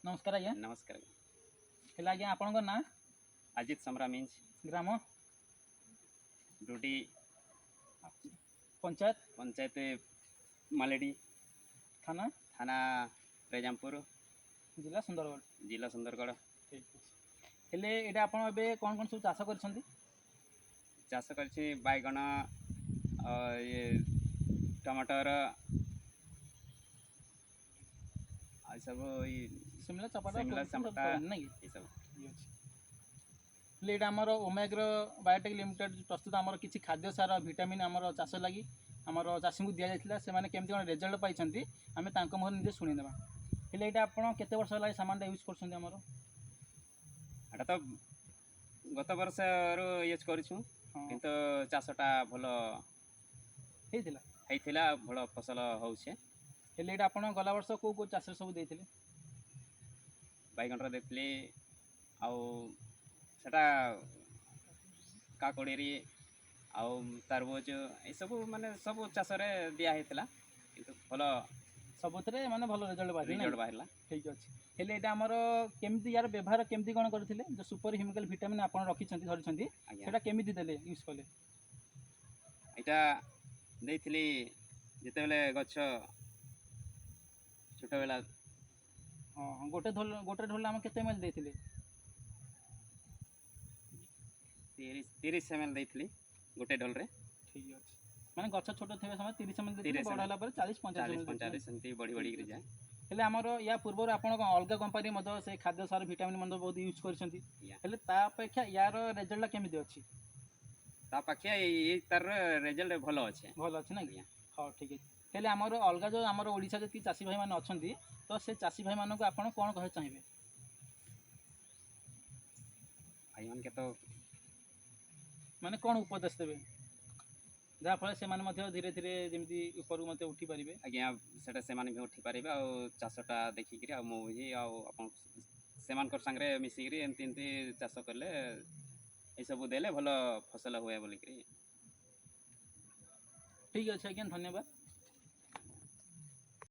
नमस्कार आज्ञा। नमस्कार। हेला आज्ञा आपन ना अजित समरा मींज ग्राम डूटी पंचायत पंचायत मालेडी थाना थाना रेजामपुर जिला सुंदरगढ़। जिला सुंदरगढ़। ठीक है। हेले एटा आपन एबे कोन कोन सब चाष करछंती? चाष करछि बैगण ये टमाटर आ सब शिमला चपाटा शिमला सब चंपा नहीं ये सब ये अछि। हेले एटा हमर ओमेग्रो बायोटेक लिमिटेड प्रस्तुत हमर किछि खाद्य सार विटामिन हमर चाष लागि हमर चाषी को दिया जायतिला से माने केमति कोन रिजल्ट पाइछंती आमे तांको मोहर निजे सुनि देबा। हेले एटा आपन केते वर्ष लागि सामान यूज करछंती हमर? एटा तो गत वर्ष रो यूज करछु किंतु चाषटा भलो हेतिला हेतिला भलो फसल होउछे। हेले एटा आपन गला वर्ष को को चाष सब देथिले? बैगण रो देथली आउ सेटा काकोड़ेरी आउ तरबूज ए सब माने सब चाष रे दिया हेतिला किंतु भलो सबुतरे माने भलो रिजल्ट बाहरला। ठीक अछि। हेले एटा हमर केमति यार व्यवहार केमति कोन करथिले जो सुपर हिमिकल विटामिन आपन रखिछंती धरिछंती सेटा केमति देले यूज कले? एटा देथली जेते बेले गछ छोटा बेला हां गोटे ढोल हम केते एमएल देथिले? 30 ml देथली गोटे ढोल रे। ठीक अछि। माने गछ छोटो थेबे समय 30 ml देथिले बड़ हला पर 40 45 40 सेंती बड़ी बड़ी गिर जाए। हेले हमर या पूर्व आपन अलगा कंपनी मदो से खाद्य सार विटामिन मदो बहुत यूज करछंती हेले ता अपेक्षा यार रिजल्ट केमति अछि? ता पक्षे ये तार रिजल्ट भलो अछि ना कि? हां ठीक है। हेले हमर अलगा जो हमर ओडिसा जे कि चासी भाई माने अछंती तो से चासी भाई मानको आपन कोन कहे चाहिबे? भाई मान के तो माने कोन उपदेश देबे जहा फल से माने मध्य धीरे धीरे जेमति ऊपर मते उठी परिबे? आज्ञा सेटा से माने भी उठी परिबे आ चाषटा देखि करी आ मो ही आ अपन सेमान कर संगरे मिसी करी एंती एंती चाष करले ए सब देले भलो फसल होए बोली करी। ठीक अछि आज्ञा धन्यवाद।